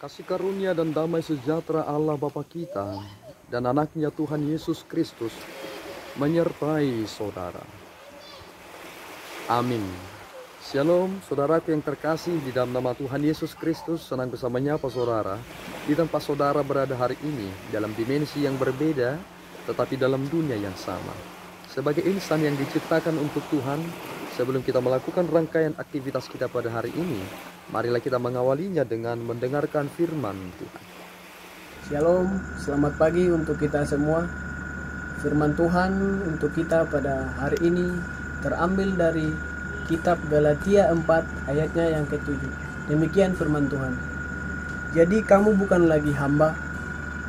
Kasih karunia dan damai sejahtera Allah Bapa kita dan anaknya Tuhan Yesus Kristus menyertai saudara. Amin. Shalom saudaraku yang terkasih di dalam nama Tuhan Yesus Kristus. Senang bisa menyapa saudara di tempat saudara berada hari ini, dalam dimensi yang berbeda tetapi dalam dunia yang sama. Sebagai insan yang diciptakan untuk Tuhan, sebelum kita melakukan rangkaian aktivitas kita pada hari ini, marilah kita mengawalinya dengan mendengarkan firman Tuhan. Shalom, selamat pagi untuk kita semua. Firman Tuhan untuk kita pada hari ini terambil dari kitab Galatia 4 ayatnya yang ke-7. Demikian firman Tuhan. Jadi kamu bukan lagi hamba,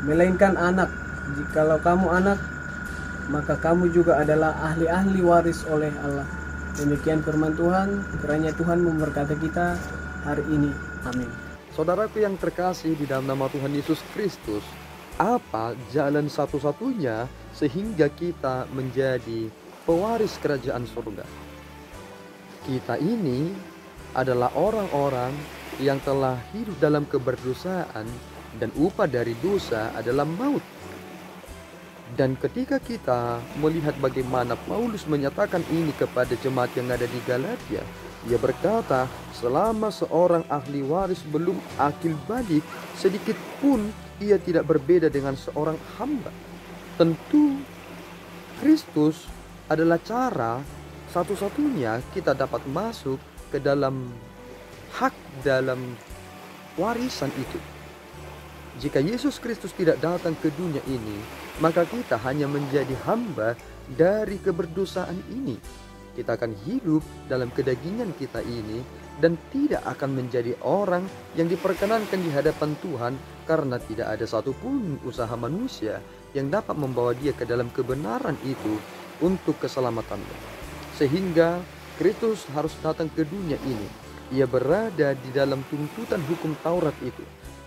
melainkan anak. Jikalau kamu anak, maka kamu juga adalah ahli-ahli waris oleh Allah. Demikian firman Tuhan, kiranya Tuhan memberkati kita hari ini. Amin. Saudaraku yang terkasih di dalam nama Tuhan Yesus Kristus, apa jalan satu-satunya sehingga kita menjadi pewaris kerajaan surga? Kita ini adalah orang-orang yang telah hidup dalam keberdosaan dan upah dari dosa adalah maut. Dan ketika kita melihat bagaimana Paulus menyatakan ini kepada jemaat yang ada di Galatia, ia berkata, selama seorang ahli waris belum akil balik, sedikit pun ia tidak berbeda dengan seorang hamba. Tentu Kristus adalah cara satu-satunya kita dapat masuk ke dalam hak dalam warisan itu. Jika Yesus Kristus tidak datang ke dunia ini, maka kita hanya menjadi hamba dari keberdosaan ini. Kita akan hidup dalam kedagingan kita ini dan tidak akan menjadi orang yang diperkenankan di hadapan Tuhan, karena tidak ada satupun usaha manusia yang dapat membawa dia ke dalam kebenaran itu untuk keselamatannya. Sehingga Kristus harus datang ke dunia ini. Ia berada di dalam tuntutan hukum Taurat itu.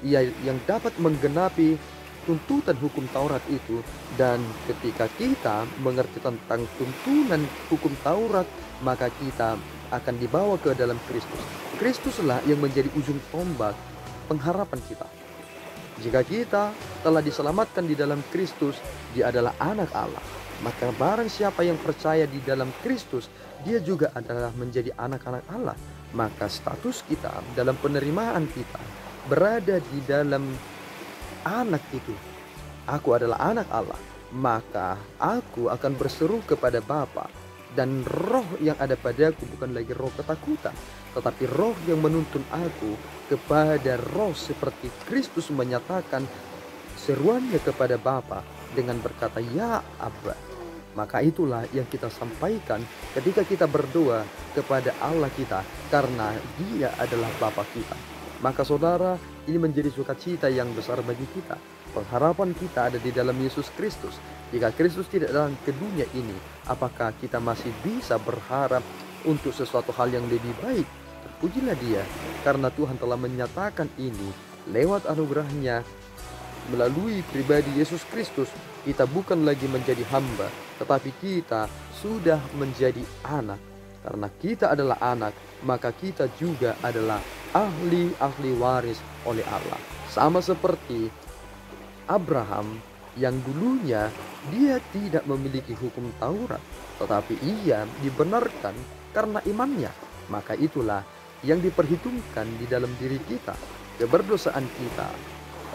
Ia yang dapat menggenapi tuntutan hukum Taurat itu, dan ketika kita mengerti tentang tuntunan hukum Taurat, maka kita akan dibawa ke dalam Kristus. Kristuslah yang menjadi ujung tombak pengharapan kita. Jika kita telah diselamatkan di dalam Kristus, dia adalah anak Allah. Maka barang siapa yang percaya di dalam Kristus, dia juga adalah menjadi anak-anak Allah. Maka status kita dalam penerimaan kita berada di dalam anak itu. Aku adalah anak Allah, maka aku akan berseru kepada Bapa, dan roh yang ada padaku bukan lagi roh ketakutan, tetapi roh yang menuntun aku kepada roh seperti Kristus menyatakan seruannya kepada Bapa dengan berkata, "Ya Abba." Maka itulah yang kita sampaikan ketika kita berdoa kepada Allah kita, karena Dia adalah Bapa kita. Maka saudara, ini menjadi sukacita yang besar bagi kita. Pengharapan kita ada di dalam Yesus Kristus. Jika Kristus tidak datang ke dunia ini, apakah kita masih bisa berharap untuk sesuatu hal yang lebih baik? Terpujilah Dia, karena Tuhan telah menyatakan ini lewat anugerahnya. Melalui pribadi Yesus Kristus, kita bukan lagi menjadi hamba, tetapi kita sudah menjadi anak. Karena kita adalah anak, maka kita juga adalah ahli waris oleh Allah. Sama seperti Abraham yang dulunya dia tidak memiliki hukum Taurat, tetapi ia dibenarkan karena imannya. Maka itulah yang diperhitungkan di dalam diri kita. Keberdosaan kita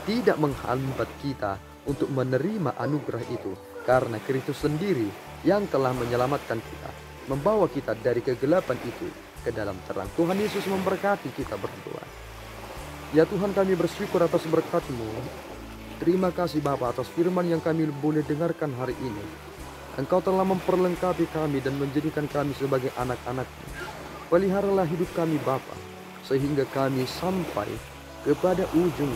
tidak menghambat kita untuk menerima anugerah itu, karena Kristus sendiri yang telah menyelamatkan kita, membawa kita dari kegelapan itu ke dalam terang. Tuhan Yesus memberkati kita berdoa. Ya Tuhan, kami bersyukur atas berkat-Mu. Terima kasih Bapa atas firman yang kami boleh dengarkan hari ini. Engkau telah memperlengkapi kami dan menjadikan kami sebagai anak-anak-Mu. Peliharalah hidup kami Bapa, sehingga kami sampai kepada ujung,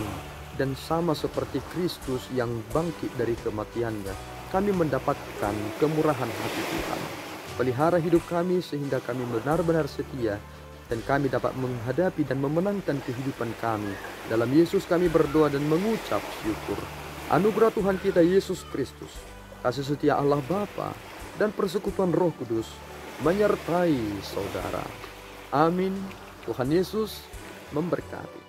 dan sama seperti Kristus yang bangkit dari kematiannya, kami mendapatkan kemurahan hati Tuhan. Pelihara hidup kami sehingga kami benar-benar setia, dan kami dapat menghadapi dan memenangkan kehidupan kami. Dalam Yesus kami berdoa dan mengucap syukur. Anugerah Tuhan kita Yesus Kristus, kasih setia Allah Bapa, dan persekutuan Roh Kudus menyertai saudara. Amin. Tuhan Yesus memberkati.